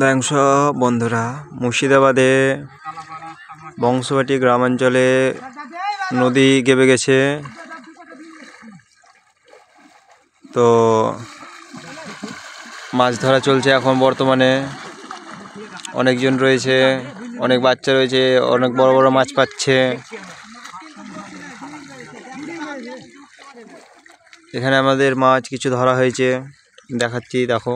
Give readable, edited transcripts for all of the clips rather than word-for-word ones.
দেখ বন্ধুরা, মুর্শিদাবাদে বংশবাটি গ্রামাঞ্চলে নদী গেবে গেছে। তো মাছ ধরা চলছে এখন বর্তমানে। অনেকজন রয়েছে, অনেক বাচ্চা রয়েছে, অনেক বড় বড় মাছ পাচ্ছে। এখানে আমাদের মাছ কিছু ধরা হয়েছে, দেখাচ্ছি। দেখো,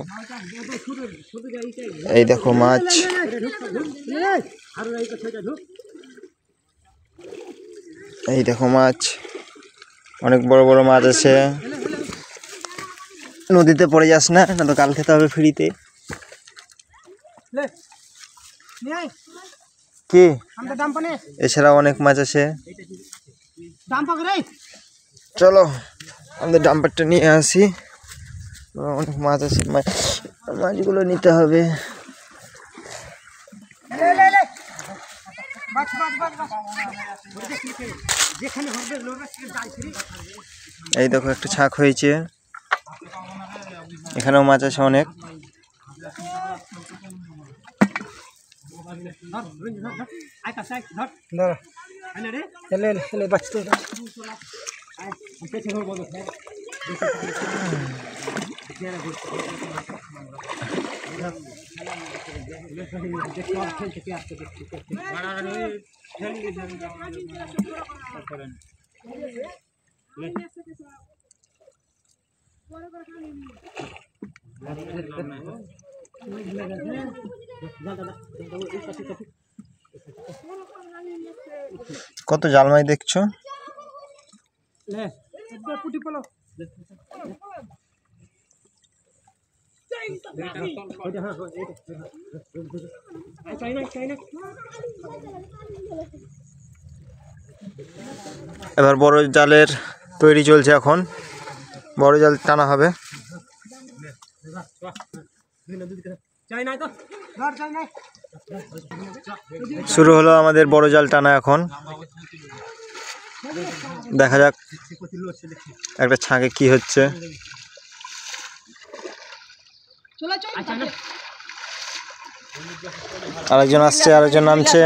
এই দেখো মাছ, এই দেখো মাছ, অনেক বড় বড় মাছ আছে। নদীতে পড়ে যাস না, না তো কাল খেতে হবে ফ্রিতে। কি এছাড়া অনেক মাছ আছে। চলো আমাদের ডাম্পারটা নিয়ে আসি। অনেক মাছ আছে, মাছগুলো নিতে হবে। এই দেখো একটা ছাক হয়েছে, এখানেও মাছ আছে অনেক। কত জাল মাছ দেখছো? এবার বড় জালের তৈরি চলছে, এখন বড় জাল টানা হবে। শুরু হলো আমাদের বড় জাল টানা। এখন দেখা যাক একটা ছাঁকে কি হচ্ছে। আরেকজন আসছে, আরেকজন নামছে।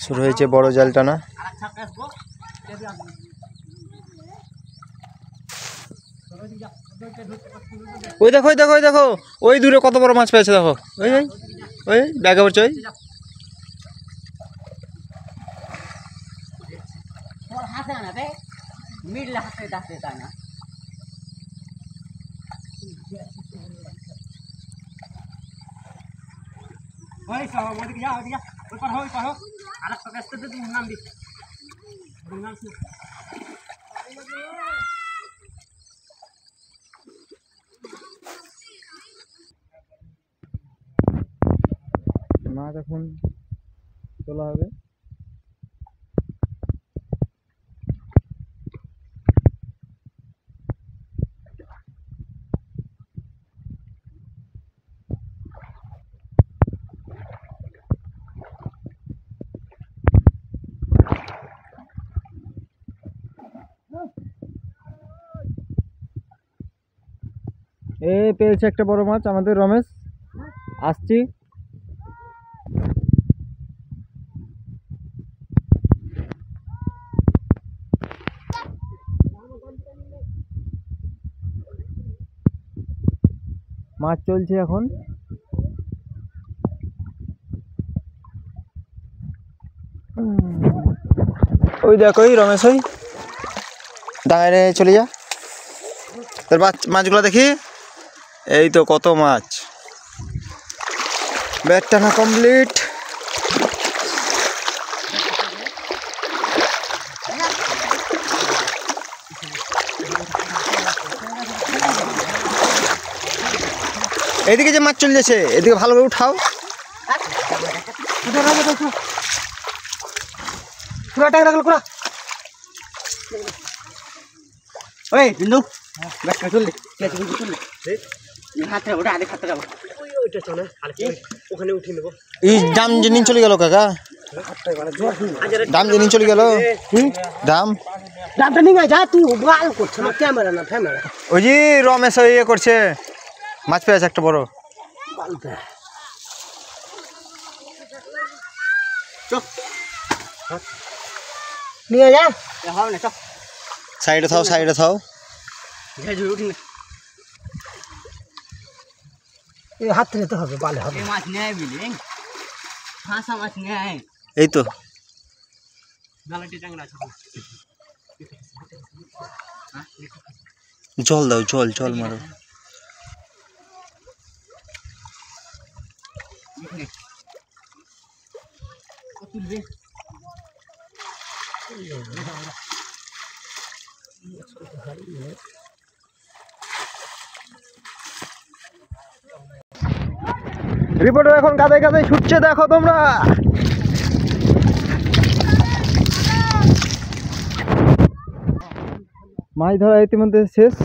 শুরু হয়েছে বড় জাল টানা। ওই দেখো, ওই দেখো, ওই দেখো, ওই দূরে কত বড় মাছ পেয়েছে। দেখো, ওই ওই ওই ব্যাগে পড়ছে। ওই মাছ এখন তোলা হবে। পেয়েছে একটা বড় মাছ আমাদের রমেশ। আসছি। মাছ চলছে এখন। ওই দেখো, ওই রমেশ, ওই ডাঙায় চলে যা, তোর মাছগুলো দেখি। এই তো কত মাছ। ব্যাট টানা কমপ্লিট। এইদিকে যে মাছ চলে যাচ্ছে, এদিকে ভালো করে উঠাও। ওই বিন্দু ব্যাগটা চললে চললে হাতে ওটা আগে হাতে যাবো ওইটা চলে ওখানে উঠে নেবো। এই দাম যে নিন চলে গেল কাকা, দাম যে নিন চলে গেল। দাম দামটা নিয়ে যা, তুই গাল করছে না, ক্যামেরা না ফ্যামেরা। ওই যে রমেশ ইয়ে করছে, মাছ পেয়েছে একটা বড়। নিয়ে যা হবে না, চ সাইডে থাও, সাইডে থাও। হাত নিতে হবে, বালে হবে। মাছ নেয় বিলি হাঁসা মাছ নেয়, এই তো জল দাও, জল জল মারো। রিপোর্টার এখন গাদায় গাদায় ছুটছে, দেখো তোমরা। মাছ ধরা ইতিমধ্যে শেষ।